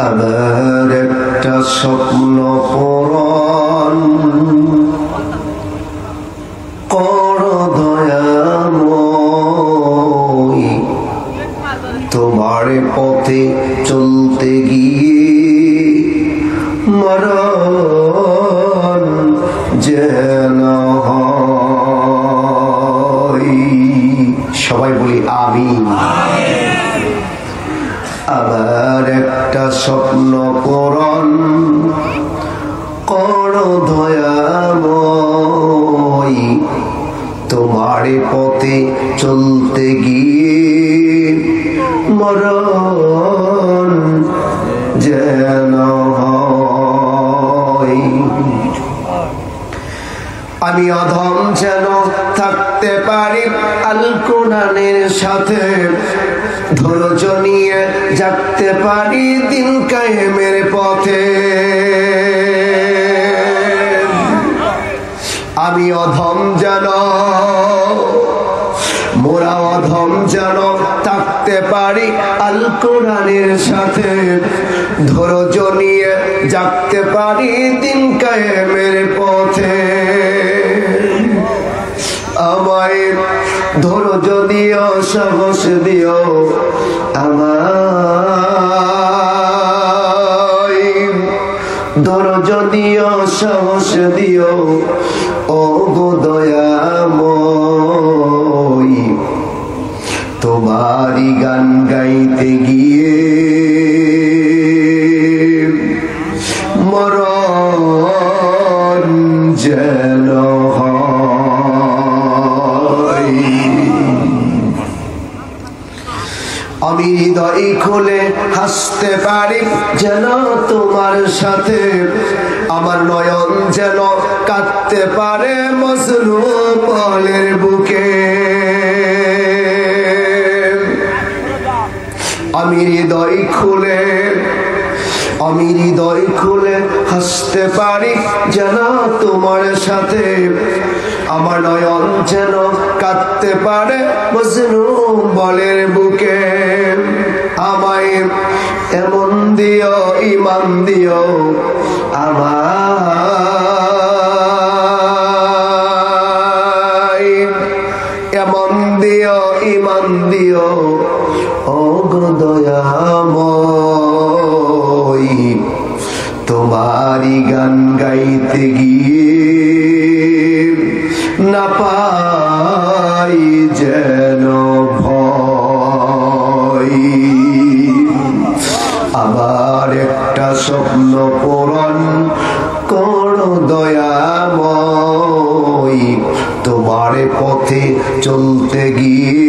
আবার একটা স্বপ্ন পূরণ করো দয়াময়, তোমার পথে চলতে গিয়ে মরণ যেন হয়। সবাই বলি আমিন। আবার একটা স্বপ্ন পূরণ করো দয়াময়, তোমার পথে চলতে গিয়ে মরণ যেন হয়। আমি অধম যেন থাকতে পারি আল কোরআনের সাথে, ধৈর্য নিয়ে জাগতে পারি দিন কায়েমের পথে। আমি অধম যেন, মোরা অধম যেন থাকতে পারি আল কোরআনের সাথে, ধৈর্য নিয়ে জাগতে পারি দিন কায়েমের পথে। আমায় ধৈর্য দিও, সাহস দিও, আমায় ধৈর্য দিও, সাহস দিও ও গো দয়াময়, তোমারই গান গাইতে গিয়ে মরণ যেন হয়। আমি হৃদয় খুলে হাসতে পারি যেন তোমার সাথে, আমার নয়ন যেন কাঁদতে পারে মজনু পলের বুকে। আমি হৃদয় খুলে হাসতে পারি যেন তোমার সাথে, আমার নয়ন যেন কাঁদতে পারে মজনু বলের বুকে। আমায় এমন দিও, ইমান দিও, আমায় এমন দিও, ইমান দিও ও গো দয়াময়, তোমারই গান গাইতে গিয়ে না পাই যেন ভয়। আবার একটা স্বপ্ন পূরণ করো দয়াময়, তোমার পথে চলতে গিয়ে